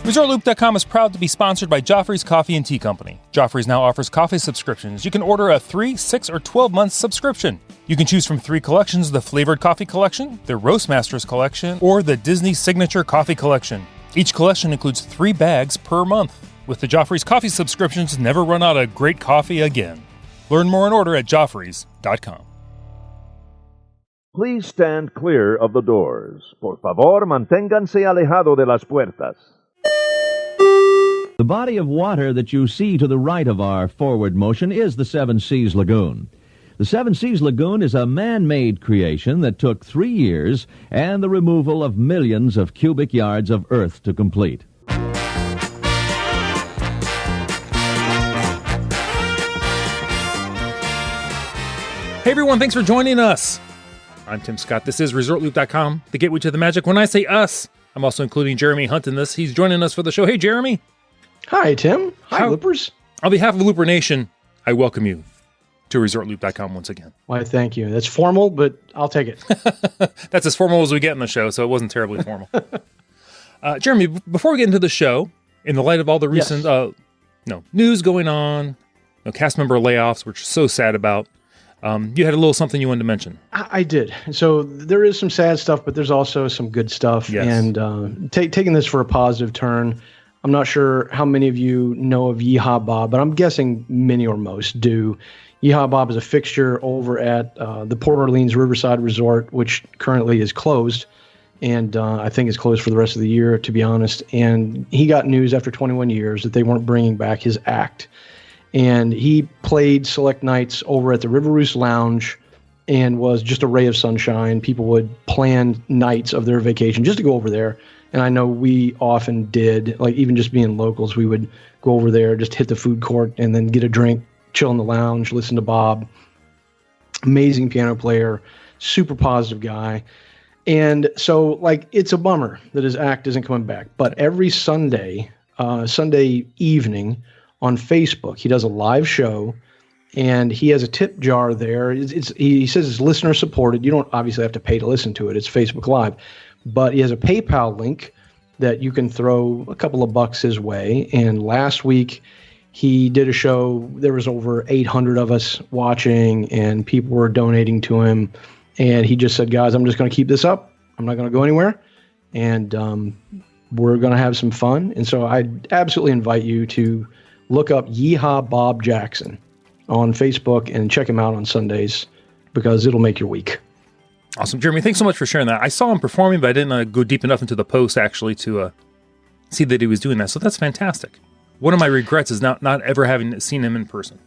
ResortLoop.com is proud to be sponsored by Joffrey's Coffee and Tea Company. Joffrey's now offers coffee subscriptions. You can order a 3, 6, or 12-month subscription. You can choose from 3 collections, the Flavored Coffee Collection, the Roastmasters Collection, or the Disney Signature Coffee Collection. Each collection includes 3 bags per month. With the Joffrey's Coffee subscriptions, never run out of great coffee again. Learn more and order at Joffreys.com. Please stand clear of the doors. Por favor, manténganse alejado de las puertas. The body of water that you see to the right of our forward motion is the Seven Seas Lagoon. The Seven Seas Lagoon is a man-made creation that took 3 years and the removal of millions of cubic yards of earth to complete. Hey everyone, thanks for joining us. I'm Tim Scott. This is ResortLoop.com, the gateway to the magic. When I say us, I'm also including Jeremy Hunt in this. He's joining us for the show. Hey, Jeremy. Hi, Tim. Hi, Loopers. On behalf of Looper Nation, I welcome you to ResortLoop.com once again. Why, thank you. That's formal, but I'll take it. That's as formal as we get in the show, so it wasn't terribly formal. Jeremy, before we get into the show, in the light of all the recent news going on, cast member layoffs, which we're so sad about, you had a little something you wanted to mention. I did. So there is some sad stuff, but there's also some good stuff. Yes. And taking this for a positive turn, I'm not sure how many of you know of Yeehaw Bob, but I'm guessing many or most do. Yeehaw Bob is a fixture over at the Port Orleans Riverside Resort, which currently is closed. And I think it's closed for the rest of the year, to be honest. And he got news after 21 years that they weren't bringing back his act. And he played select nights over at the River Roost Lounge and was just a ray of sunshine. People would plan nights of their vacation just to go over there. And I know we often did, like even just being locals, we would go over there, just hit the food court and then get a drink, chill in the lounge, listen to Bob. Amazing piano player, super positive guy. And so, like, it's a bummer that his act isn't coming back. But every Sunday evening on Facebook, he does a live show, and he has a tip jar there. He says it's listener supported. You don't obviously have to pay to listen to it. It's Facebook Live. But he has a PayPal link that you can throw a couple of bucks his way. And last week, he did a show. There was over 800 of us watching, and people were donating to him. And he just said, guys, I'm just going to keep this up. I'm not going to go anywhere. And we're going to have some fun. And so I absolutely invite you to look up Yeehaw Bob Jackson on Facebook and check him out on Sundays because it'll make your week. Awesome. Jeremy, thanks so much for sharing that. I saw him performing, but I didn't go deep enough into the post actually to see that he was doing that. So that's fantastic. One of my regrets is not ever having seen him in person.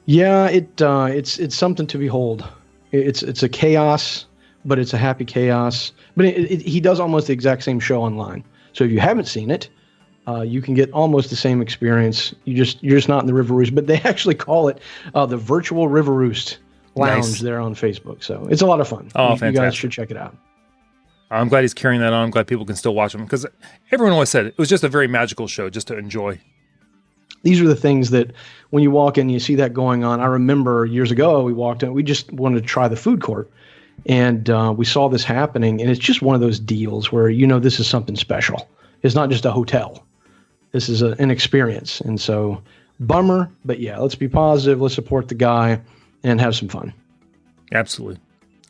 Yeah, it's something to behold. It's a chaos, but it's a happy chaos. But he does almost the exact same show online. So if you haven't seen it, you can get almost the same experience. You're just not in the River Roost, but they actually call it the virtual River Roost Lounge there on Facebook. So it's a lot of fun. Oh, fantastic. You guys should check it out. I'm glad he's carrying that on. I'm glad people can still watch him because everyone always said it was just a very magical show just to enjoy. These are the things that when you walk in, you see that going on. I remember years ago, we walked in, we just wanted to try the food court. And we saw this happening. And it's just one of those deals where, this is something special. It's not just a hotel. This is an experience. And so bummer, but yeah, let's be positive. Let's support the guy and have some fun. Absolutely.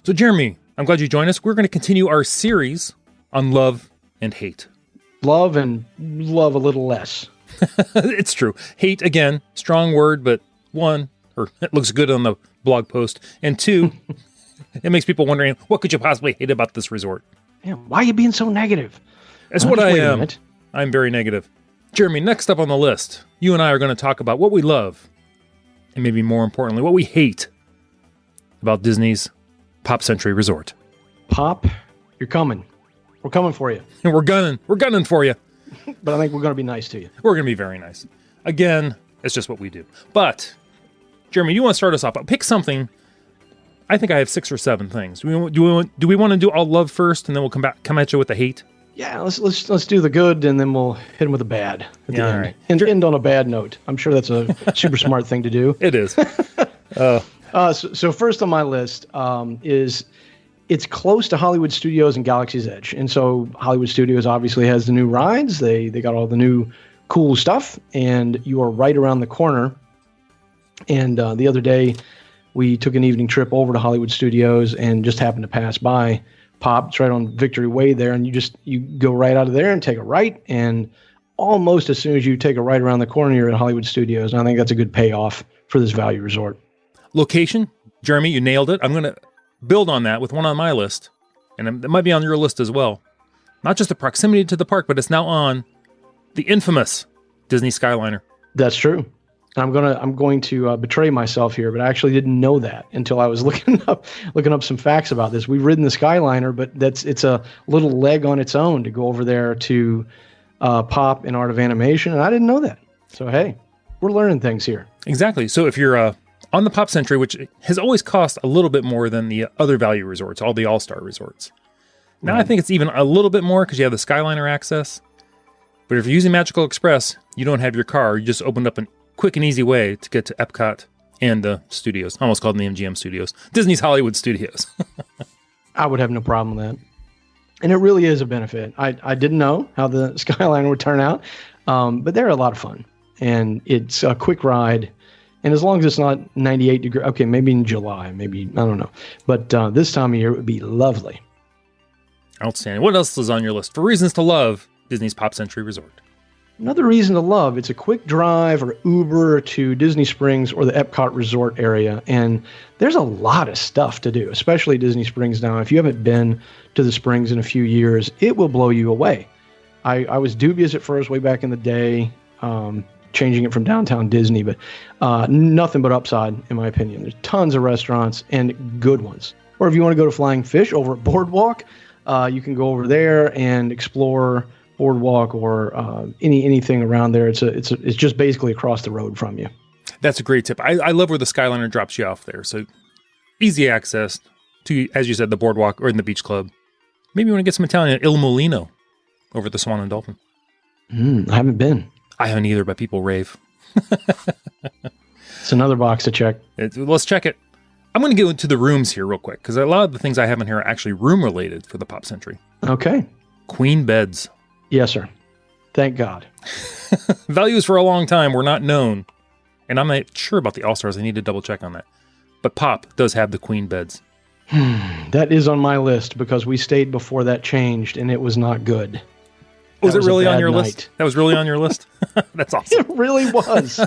So Jeremy, I'm glad you joined us. We're going to continue our series on love and hate. Love and love a little less. It's true. Hate, again, strong word, but one, or it looks good on the blog post, and two, it makes people wondering, what could you possibly hate about this resort? Yeah, why are you being so negative? That's what I am. I'm very negative. Jeremy, next up on the list, you and I are going to talk about what we love, and maybe more importantly, what we hate about Disney's Pop Century Resort. Pop, you're coming. We're coming for you. And we're gunning for you. But I think we're going to be nice to you. We're going to be very nice. Again, it's just what we do. But, Jeremy, you want to start us off? Pick something. I think I have 6 or 7 things. Do we want to do all love first, and then we'll come at you with the hate? Yeah, let's do the good, and then we'll hit him with the bad at the end. Right. And end on a bad note. I'm sure that's a super smart thing to do. It is. So first on my list is it's close to Hollywood Studios and Galaxy's Edge. And so Hollywood Studios obviously has the new rides. They got all the new cool stuff, and you are right around the corner. And the other day, we took an evening trip over to Hollywood Studios and just happened to pass by Pop. It's right on Victory Way there, and you go right out of there and take a right, and almost as soon as you take a right around the corner, you're at Hollywood Studios. And I think that's a good payoff for this value resort. Location, Jeremy, you nailed it. I'm going to build on that with one on my list, and it might be on your list as well. Not just the proximity to the park, but it's now on the infamous Disney Skyliner. That's true. I'm going to betray myself here, but I actually didn't know that until I was looking up some facts about this. We've ridden the Skyliner, but it's a little leg on its own to go over there to Pop and Art of Animation, and I didn't know that. So hey, we're learning things here. Exactly. So if you're on the Pop Century, which has always cost a little bit more than the other value resorts, all the all-star resorts. Now I think it's even a little bit more because you have the Skyliner access. But if you're using Magical Express, you don't have your car. You just opened up a quick and easy way to get to Epcot and the studios. I almost called them the MGM Studios. Disney's Hollywood Studios. I would have no problem with that. And it really is a benefit. I didn't know how the Skyliner would turn out, but they're a lot of fun. And it's a quick ride. And as long as it's not 98 degrees, okay, maybe in July, maybe, I don't know. But this time of year, it would be lovely. Outstanding. What else is on your list for reasons to love Disney's Pop Century Resort? Another reason to love, it's a quick drive or Uber to Disney Springs or the Epcot Resort area. And there's a lot of stuff to do, especially Disney Springs now. If you haven't been to the Springs in a few years, it will blow you away. I was dubious at first way back in the day, changing it from Downtown Disney, but nothing but upside, in my opinion. There's tons of restaurants and good ones. Or if you want to go to Flying Fish over at Boardwalk, you can go over there and explore Boardwalk or anything around there. It's just basically across the road from you. That's a great tip. I love where the Skyliner drops you off there. So easy access to, as you said, the Boardwalk or in the Beach Club. Maybe you want to get some Italian at Il Mulino over at the Swan and Dolphin. I haven't been. I haven't either, but people rave. It's another box to check. Let's check it. I'm going to go into the rooms here real quick, because a lot of the things I have in here are actually room-related for the Pop Century. Okay. Queen beds. Yes, sir. Thank God. Values for a long time were not known, and I'm not sure about the All-Stars. I need to double-check on that. But Pop does have the queen beds. That is on my list, because we stayed before that changed, and it was not good. Was it really on your list? That was really on your list? That's awesome. It really was.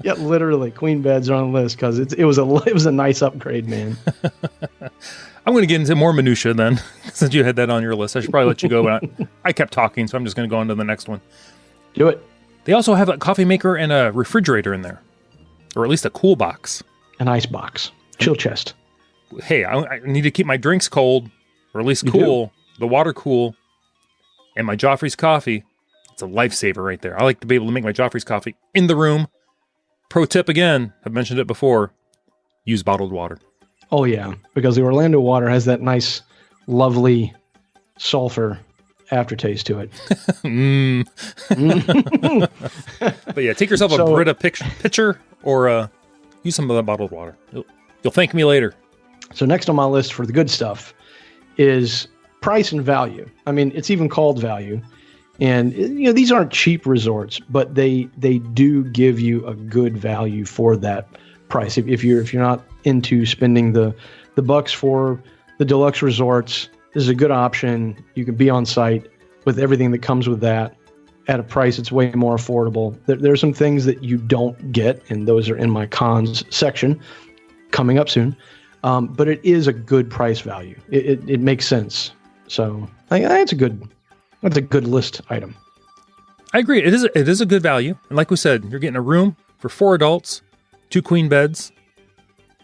Yeah, literally, queen beds are on the list because it was a nice upgrade, man. I'm going to get into more minutia then, since you had that on your list. I should probably let you go, but I kept talking, so I'm just going to go on to the next one. Do it. They also have a coffee maker and a refrigerator in there, or at least a cool box. An ice box. Chill chest. Hey, I need to keep my drinks cold, or at least cool, the water cool. And my Joffrey's coffee, it's a lifesaver right there. I like to be able to make my Joffrey's coffee in the room. Pro tip again, I've mentioned it before, use bottled water. Oh yeah, because the Orlando water has that nice, lovely sulfur aftertaste to it. But yeah, take yourself a Brita pitcher or use some of the bottled water. You'll thank me later. So next on my list for the good stuff is price and value. I mean, it's even called value. And these aren't cheap resorts, but they do give you a good value for that price. If you're not into spending the bucks for the deluxe resorts, this is a good option. You can be on site with everything that comes with that at a price that's way more affordable. There are some things that you don't get, and those are in my cons section coming up soon. But it is a good price value. It makes sense. So that's a good list item. I agree. It is a good value. And like we said, you're getting a room for 4 adults, 2 queen beds.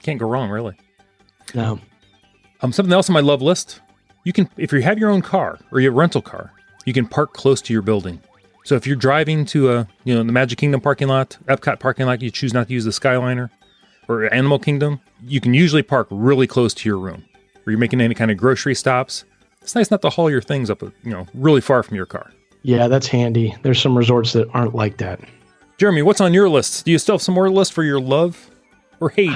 Can't go wrong, really. No. Something else on my love list. You can, if you have your own car or you have a rental car, you can park close to your building. So if you're driving to the Magic Kingdom parking lot, Epcot parking lot, you choose not to use the Skyliner or Animal Kingdom, you can usually park really close to your room. Or you're making any kind of grocery stops. It's nice not to haul your things up, really far from your car. Yeah, that's handy. There's some resorts that aren't like that. Jeremy, what's on your list? Do you still have some more lists for your love or hate?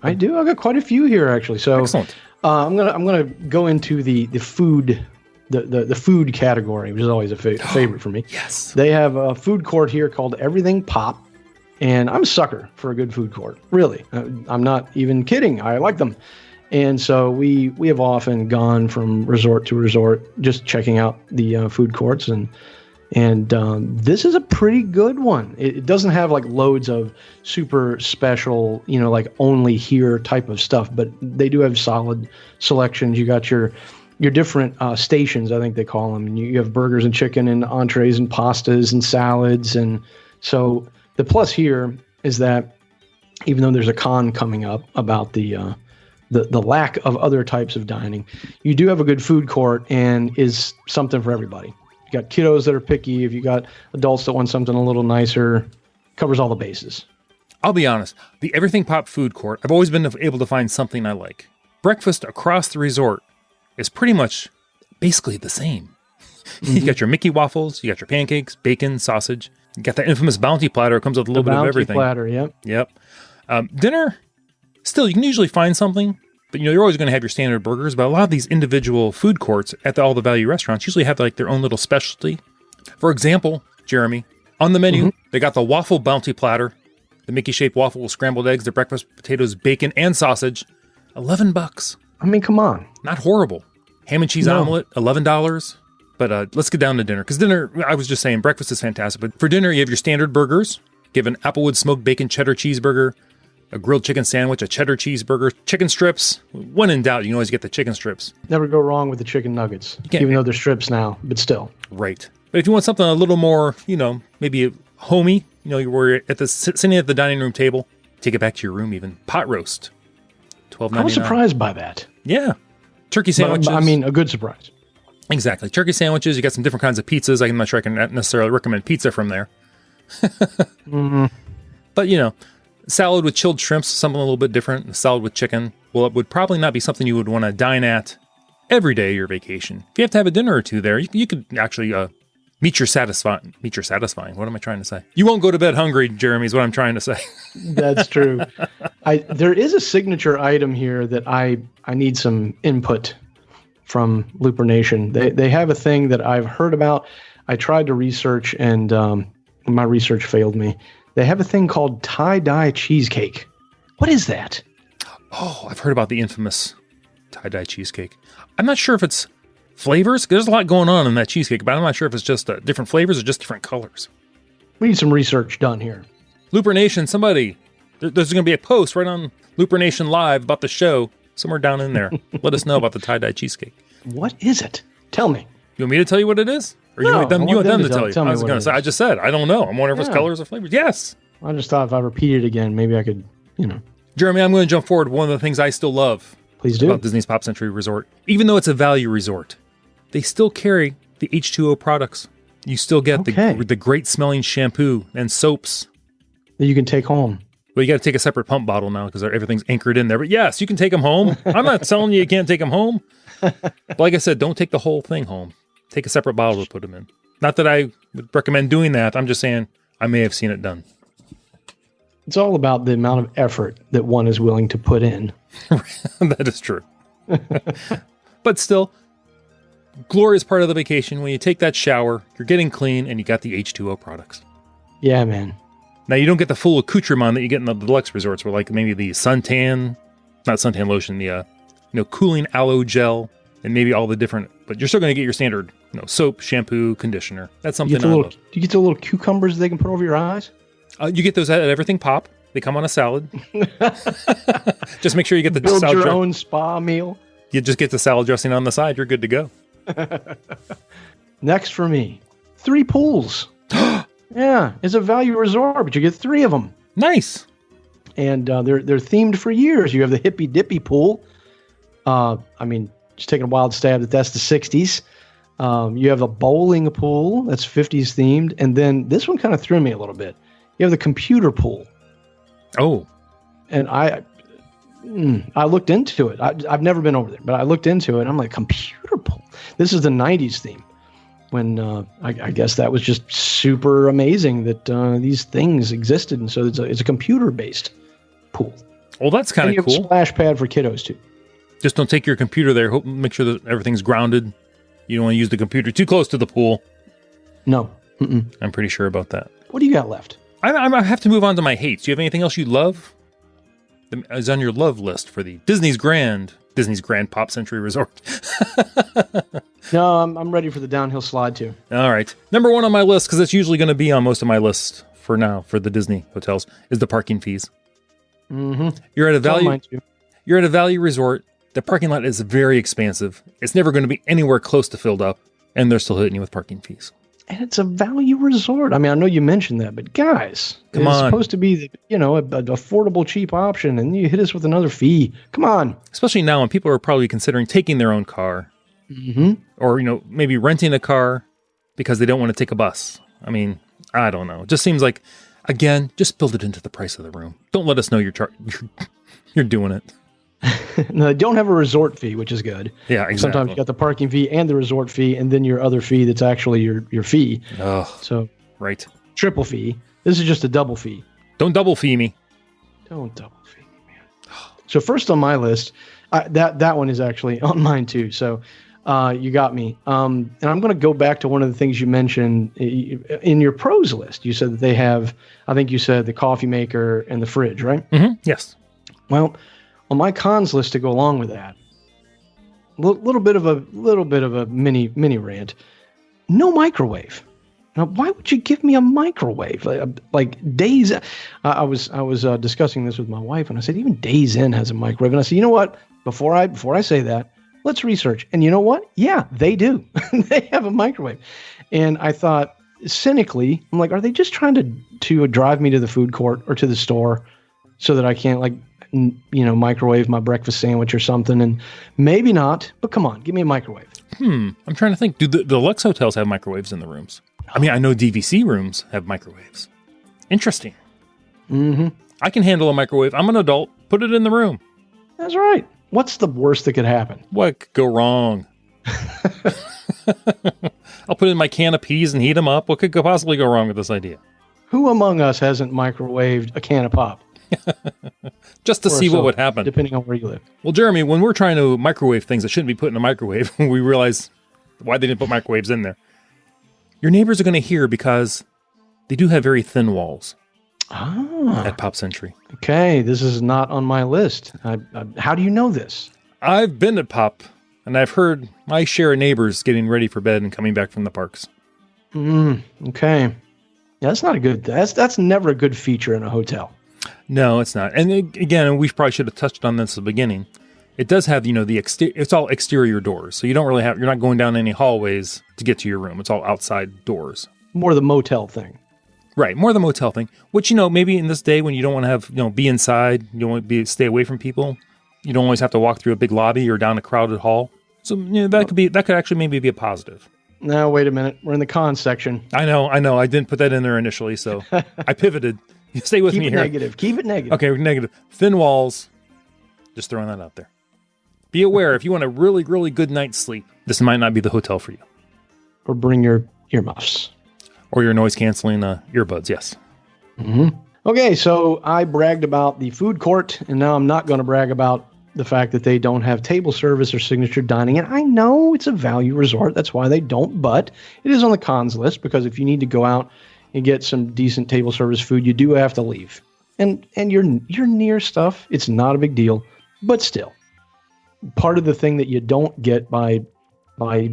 I do. I've got quite a few here, actually. So, excellent. I'm gonna go into the food the food category, which is always a favorite for me. Yes. They have a food court here called Everything Pop, and I'm a sucker for a good food court. Really, I'm not even kidding. I like them, and so we have often gone from resort to resort just checking out the food courts, and this is a pretty good one. It doesn't have like loads of super special, like only here type of stuff, but they do have solid selections. You got your different stations, I think they call them. And you have burgers and chicken and entrees and pastas and salads. And so the plus here is that even though there's a con coming up about the lack of other types of dining, you do have a good food court and is something for everybody. You got kiddos that are picky. If you got adults that want something a little nicer, covers all the bases. I'll be honest. The Everything Pop food court, I've always been able to find something I like. Breakfast across the resort is pretty much basically the same. You got your Mickey waffles, you got your pancakes, bacon, sausage. You got that infamous bounty platter. It comes with a little bit of everything. Bounty platter, Yep. Dinner, still, you can usually find something, but you're always going to have your standard burgers. But a lot of these individual food courts at all the value restaurants usually have like their own little specialty. For example, Jeremy, on the menu, they got the waffle bounty platter, the Mickey-shaped waffle with scrambled eggs, the breakfast potatoes, bacon, and sausage. $11. I mean, come on. Not horrible. Ham and cheese omelet, $11. But let's get down to dinner. Because dinner, I was just saying, breakfast is fantastic. But for dinner, you have your standard burgers. You have an Applewood smoked bacon cheddar cheeseburger, a grilled chicken sandwich, a cheddar cheeseburger, chicken strips. When in doubt, you can always get the chicken strips. Never go wrong with the chicken nuggets, even though they're strips now, but still. Right. But if you want something a little more, maybe homey, you're sitting at the dining room table, take it back to your room even. Pot roast, $12.99. I was surprised by that. Yeah. Turkey sandwiches. I mean, a good surprise. Exactly. Turkey sandwiches. You got some different kinds of pizzas. I'm not sure I can necessarily recommend pizza from there. But, salad with chilled shrimps, something a little bit different. Salad with chicken. Well, it would probably not be something you would want to dine at every day of your vacation. If you have to have a dinner or two there, you could actually meet your satisfying. What am I trying to say? You won't go to bed hungry, Jeremy, is what I'm trying to say. That's true. There is a signature item here that I need some input from Looper Nation. They have a thing that I've heard about. I tried to research and my research failed me. They have a thing called tie-dye cheesecake. What is that? Oh, I've heard about the infamous tie-dye cheesecake. I'm not sure if it's flavors. There's a lot going on in that cheesecake, but I'm not sure if it's just different flavors or just different colors. We need some research done here. Looper Nation, somebody, there's going to be a post right on Looper Nation Live about the show, somewhere down in there. Let us know about the tie-dye cheesecake. What is it? Tell me. You want me to tell you what it is? Or you want them to tell you? I was going to say, I just said, I don't know. I'm wondering if it's colors or flavors. Yes. I just thought if I repeat it again, maybe I could, Jeremy, I'm going to jump forward. One of the things I still love Please do. About Disney's Pop Century Resort, even though it's a value resort, they still carry the H2O products. You still get the great smelling shampoo and soaps that you can take home. Well, you got to take a separate pump bottle now because everything's anchored in there. But yes, you can take them home. I'm not telling you can't take them home. But like I said, don't take the whole thing home. Take a separate bottle to put them in. Not that I would recommend doing that. I'm just saying I may have seen it done. It's all about the amount of effort that one is willing to put in. That is true. But still, glorious part of the vacation when you take that shower, you're getting clean, and you got the H2O products. Yeah, man. Now, you don't get the full accoutrement that you get in the deluxe resorts, where like maybe the not suntan lotion, the cooling aloe gel, and maybe all the different, but you're still going to get your standard soap, shampoo, conditioner. That's something I love. Do you get the little cucumbers they can put over your eyes? You get those at Everything Pop. They come on a salad. Just make sure you get the build salad your own spa meal. You just get the salad dressing on the side. You're good to go. Next for me, 3 pools. Yeah, it's a value resort, but you get 3 of them. Nice. And they're themed for years. You have the Hippy Dippy pool. Just taking a wild stab that's the 60s. You have the bowling pool that's 50s themed, and then this one kind of threw me a little bit. You have the computer pool. Oh, and I looked into it. I've never been over there, but I looked into it. And I'm like, computer pool. This is the 90s theme. When I guess that was just super amazing that these things existed, and so it's a computer based pool. Well, that's kind of cool. Splash pad for kiddos too. Just don't take your computer there. Make sure that everything's grounded. You don't want to use the computer too close to the pool. No. Mm-mm. I'm pretty sure about that. What do you got left? I have to move on to my hates. Do you have anything else you love? That is on your love list for the Disney's Grand Pop Century Resort. No, I'm ready for the downhill slide too. All right. Number 1 on my list, because it's usually going to be on most of my lists for now for the Disney hotels, is the parking fees. Mm-hmm. You're at a value resort. The parking lot is very expansive. It's never going to be anywhere close to filled up, and they're still hitting you with parking fees. And it's a value resort. I mean, I know you mentioned that, but guys, Come it's on. supposed to be, an affordable, cheap option, and you hit us with another fee. Come on. Especially now when people are probably considering taking their own car, or maybe renting a car because they don't want to take a bus. I mean, I don't know. It just seems like, again, just build it into the price of the room. Don't let us know you're doing it. No, they don't have a resort fee, which is good. Yeah, exactly. Sometimes you got the parking fee and the resort fee, and then your other fee that's actually your fee. Oh, so right. Triple fee. This is just a double fee. Don't double fee me. Don't double fee me, man. So first on my list, that one is actually on mine too. So you got me. And I'm going to go back to one of the things you mentioned in your pros list. You said that they have, I think you said the coffee maker and the fridge, right? Mm-hmm. Yes. Well, on my cons list to go along with that, little bit of a mini rant. No microwave. Now, why would you give me a microwave? Like Days, I was discussing this with my wife, and I said even Days Inn has a microwave, and I said, you know what? Before I say that, let's research. And you know what? Yeah, they do. They have a microwave, and I thought cynically, I'm like, are they just trying to drive me to the food court or to the store so that I can't microwave my breakfast sandwich or something? And maybe not, but come on, give me a microwave. I'm trying to think. Do the Lux hotels have microwaves in the rooms? I mean, I know DVC rooms have microwaves. Interesting. Mm-hmm. I can handle a microwave. I'm an adult. Put it in the room. That's right. What's the worst that could happen? What could go wrong? I'll put in my can of peas and heat them up. What could possibly go wrong with this idea? Who among us hasn't microwaved a can of pop? Just to see what would happen. Depending on where you live. Well, Jeremy, when we're trying to microwave things that shouldn't be put in a microwave, we realize why they didn't put microwaves in there. Your neighbors are going to hear because they do have very thin walls at Pop Century. Okay, this is not on my list. How do you know this? I've been at Pop, and I've heard my share of neighbors getting ready for bed and coming back from the parks. Okay. Yeah, that's not a good. That's never a good feature in a hotel. No, it's not. And again, we probably should have touched on this at the beginning. It does have, it's all exterior doors. So you're not going down any hallways to get to your room. It's all outside doors. More the motel thing. Right. More the motel thing, which, maybe in this day when you don't want to have, be inside, you don't want to stay away from people. You don't always have to walk through a big lobby or down a crowded hall. So, that could actually maybe be a positive. No, wait a minute. We're in the cons section. I know. I didn't put that in there initially, so I pivoted. Stay with me here. Keep it negative. Okay, negative. Thin walls. Just throwing that out there. Be aware, if you want a really, really good night's sleep, this might not be the hotel for you. Or bring your earmuffs. Or your noise-canceling earbuds, yes. Mm-hmm. Okay, so I bragged about the food court, and now I'm not going to brag about the fact that they don't have table service or signature dining. And I know it's a value resort. That's why they don't, but it is on the cons list, because if you need to go out and get some decent table service food, you do have to leave. And you're near stuff. It's not a big deal, but still. Part of the thing that you don't get by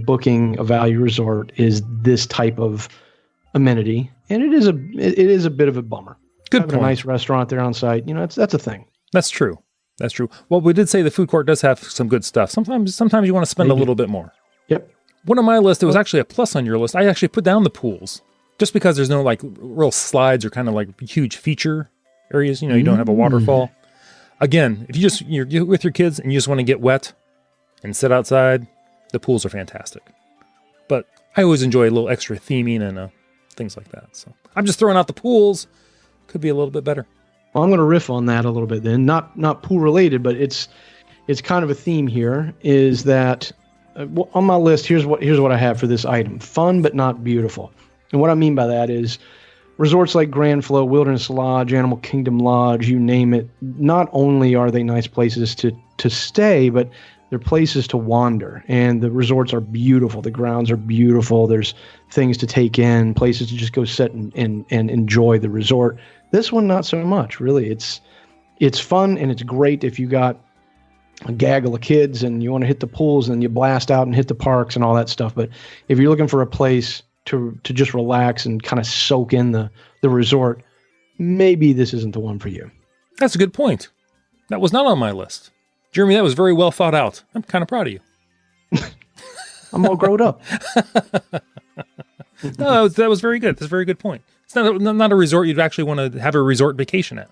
booking a value resort is this type of amenity, and it is a bit of a bummer. Good Having point. a nice restaurant there on site, that's a thing. That's true. Well, we did say the food court does have some good stuff. Sometimes you want to spend a little bit more. Yep. One on my list, it was actually a plus on your list. I actually put down the pools, just because there's no real slides or kind of huge feature areas. You don't have a waterfall. Again, if you're with your kids and you just want to get wet and sit outside, the pools are fantastic. But I always enjoy a little extra theming and things like that. So I'm just throwing out the pools. Could be a little bit better. Well, I'm going to riff on that a little bit then. Not pool related, but it's kind of a theme here. Is that on my list? Here's what I have for this item: fun but not beautiful. And what I mean by that is resorts like Grand Flow, Wilderness Lodge, Animal Kingdom Lodge, you name it. Not only are they nice places to stay, but they're places to wander, and the resorts are beautiful. The grounds are beautiful. There's things to take in, places to just go sit and enjoy the resort. This one, not so much, really. It's fun and it's great if you got a gaggle of kids and you want to hit the pools and you blast out and hit the parks and all that stuff. But if you're looking for a place to just relax and kind of soak in the resort, maybe this isn't the one for you. That's a good point. That was not on my list. Jeremy, that was very well thought out. I'm kind of proud of you. I'm all grown up. No, that was very good. That's a very good point. It's not a resort you'd actually want to have a resort vacation at.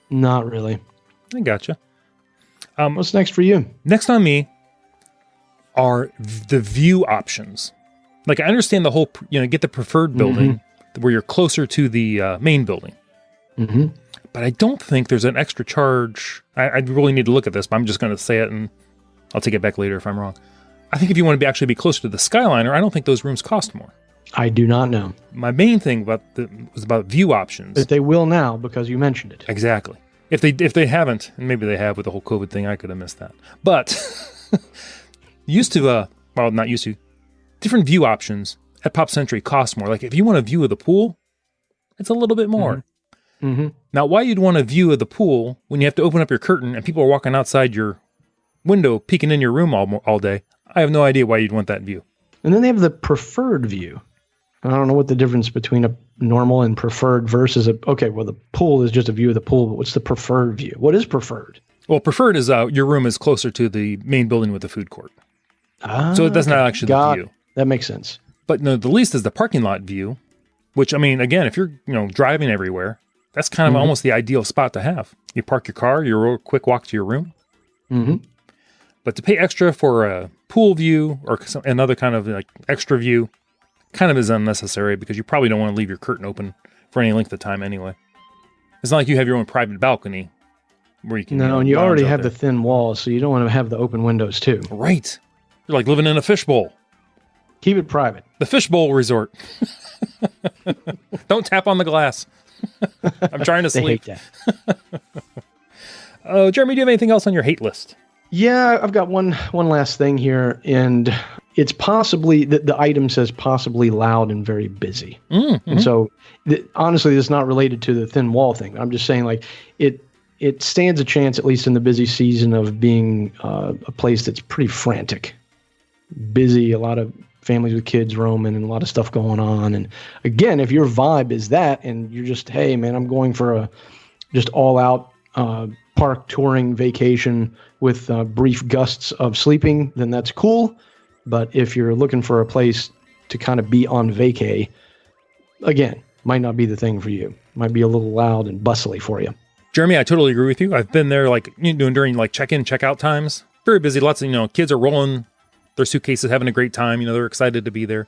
Not really. I gotcha. What's next for you? Next on me are the view options. Like, I understand the whole, get the preferred building where you're closer to the main building. Mm-hmm. But I don't think there's an extra charge. I really need to look at this, but I'm just going to say it, and I'll take it back later if I'm wrong. I think if you want to actually be closer to the Skyliner, I don't think those rooms cost more. I do not know. My main thing was about view options. But they will now because you mentioned it. Exactly. If they haven't, and maybe they have with the whole COVID thing, I could have missed that. But different view options at Pop Century cost more. Like, if you want a view of the pool, it's a little bit more. Mm-hmm. Mm-hmm. Now, why you'd want a view of the pool when you have to open up your curtain and people are walking outside your window, peeking in your room all day, I have no idea why you'd want that view. And then they have the preferred view. I don't know what the difference between a normal and preferred versus the pool is just a view of the pool, but what's the preferred view? What is preferred? Well, preferred is your room is closer to the main building with the food court. So that's not actually the view. That makes sense. But no, the least is the parking lot view, which, I mean, again, if you're driving everywhere, that's kind of almost the ideal spot to have. You park your car, you real quick walk to your room. Mm-hmm. But to pay extra for a pool view or another kind of like extra view kind of is unnecessary because you probably don't want to leave your curtain open for any length of time anyway. It's not like you have your own private balcony where you can. No, and you already have the thin walls, so you don't want to have the open windows too. Right. You're like living in a fishbowl. Keep it private. The fishbowl resort. Don't tap on the glass. I'm trying to sleep. They hate that. Jeremy, do you have anything else on your hate list? Yeah, I've got one last thing here, and it's possibly, the item says possibly loud and very busy. Mm-hmm. And so, honestly, it's not related to the thin wall thing. I'm just saying, like, it stands a chance, at least in the busy season, of being a place that's pretty frantic. Busy, a lot of families with kids roaming and a lot of stuff going on. And again, if your vibe is that and you're just, hey man, I'm going for a just all out park touring vacation with brief gusts of sleeping, then that's cool. But if you're looking for a place to kind of be on vacay, again, might not be the thing for you. Might be a little loud and bustly for you. Jeremy, I totally agree with you. I've been there during like check-in, check-out times. Very busy. Lots of, kids are rolling their suitcases, having a great time. They're excited to be there.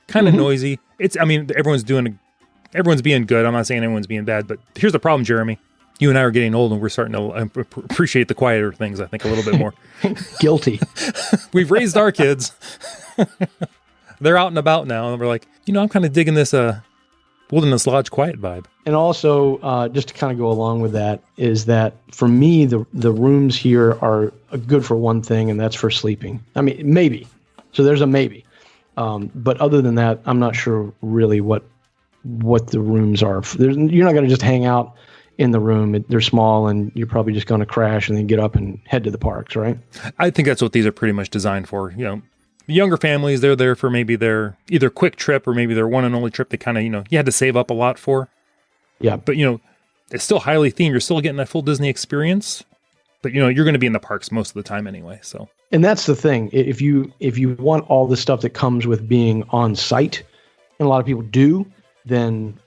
Kind of noisy. Everyone's being good. I'm not saying everyone's being bad, but here's the problem, Jeremy. You and I are getting old and we're starting to appreciate the quieter things, I think, a little bit more. Guilty. We've raised our kids. They're out and about now. And we're like, I'm kind of digging this Wilderness Lodge quiet vibe. And also, just to kind of go along with that, is that for me, the rooms here are good for one thing, and that's for sleeping. I mean, maybe. So there's a maybe. But other than that, I'm not sure really what the rooms are. You're not going to just hang out in the room. They're small, and you're probably just going to crash and then get up and head to the parks, right? I think that's what these are pretty much designed for. The younger families, they're there for maybe their either quick trip or maybe their one and only trip they kind of, you had to save up a lot for. Yeah. But, it's still highly themed. You're still getting that full Disney experience. But, you're going to be in the parks most of the time anyway. So. And that's the thing. If you want all the stuff that comes with being on site, and a lot of people do, then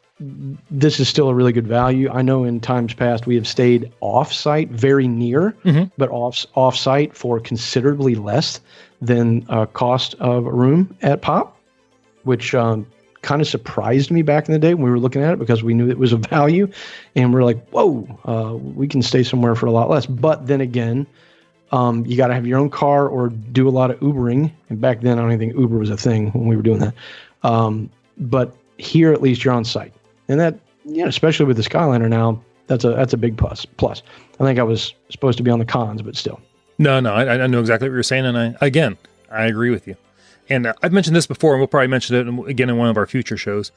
this is still a really good value. I know in times past we have stayed off-site, very near, but off-site for considerably less than cost of a room at Pop, which kind of surprised me back in the day when we were looking at it because we knew it was a value, and we're like, whoa, we can stay somewhere for a lot less. But then again, you got to have your own car or do a lot of Ubering. And back then, I don't even think Uber was a thing when we were doing that. But here, at least, you're on site. And that, especially with the Skyliner now, that's a big plus. I think I was supposed to be on the cons, but still. No, I know exactly what you're saying, and I agree with you. And I've mentioned this before, and we'll probably mention it again in one of our future shows,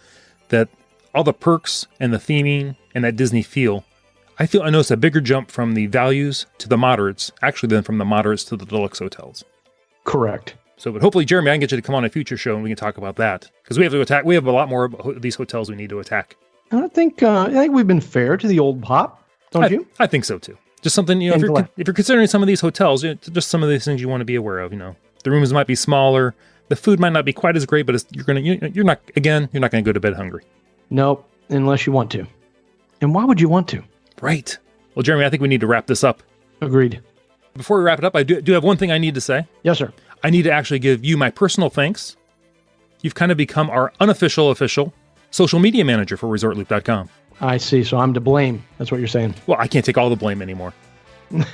that all the perks and the theming and that Disney feel, I notice a bigger jump from the values to the moderates, actually, than from the moderates to the deluxe hotels. Correct. So, but hopefully, Jeremy, I can get you to come on a future show and we can talk about that, because we have to attack. We have a lot more of these hotels we need to attack. I think we've been fair to the old pop, don't you? I think so too. Just something, if you're considering some of these hotels, just some of these things you want to be aware of. The rooms might be smaller, the food might not be quite as great, but you're not going to go to bed hungry. Nope, unless you want to. And why would you want to? Right. Well, Jeremy, I think we need to wrap this up. Agreed. Before we wrap it up, I do have one thing I need to say. Yes, sir. I need to actually give you my personal thanks. You've kind of become our unofficial social media manager for ResortLoop.com. I see. So I'm to blame. That's what you're saying. Well, I can't take all the blame anymore.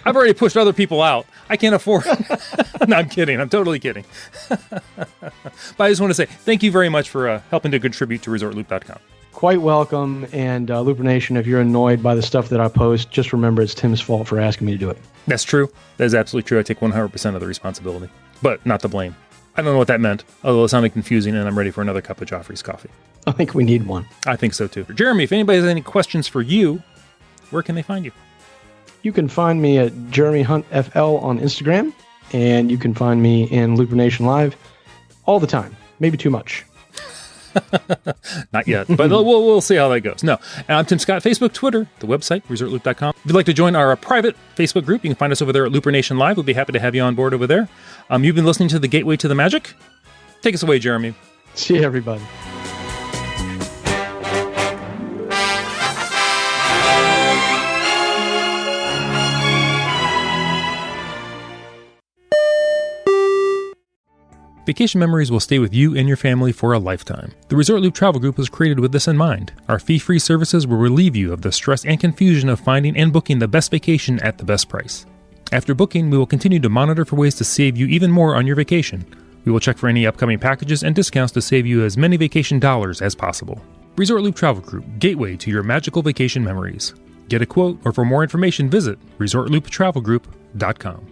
I've already pushed other people out. I can't afford. No, I'm kidding. I'm totally kidding. But I just want to say thank you very much for helping to contribute to ResortLoop.com. Quite welcome. And Looper Nation, if you're annoyed by the stuff that I post, just remember it's Tim's fault for asking me to do it. That's true. That is absolutely true. I take 100% of the responsibility, but not the blame. I don't know what that meant, although it sounded confusing, and I'm ready for another cup of Joffrey's coffee. I think we need one. I think so too. Jeremy, if anybody has any questions for you, where can they find you? You can find me at Jeremy Hunt FL on Instagram, and you can find me in Looper Nation Live all the time. Maybe too much. Not yet, but we'll see how that goes. No, and I'm Tim Scott, Facebook, Twitter, the website, ResortLoop.com. If you'd like to join our private Facebook group, you can find us over there at Looper Nation Live. We'll be happy to have you on board over there. You've been listening to The Gateway to the Magic. Take us away, Jeremy. See you, everybody. Vacation memories will stay with you and your family for a lifetime. The Resort Loop Travel Group was created with this in mind. Our fee-free services will relieve you of the stress and confusion of finding and booking the best vacation at the best price. After booking, we will continue to monitor for ways to save you even more on your vacation. We will check for any upcoming packages and discounts to save you as many vacation dollars as possible. Resort Loop Travel Group, gateway to your magical vacation memories. Get a quote, or for more information, visit ResortLoopTravelGroup.com.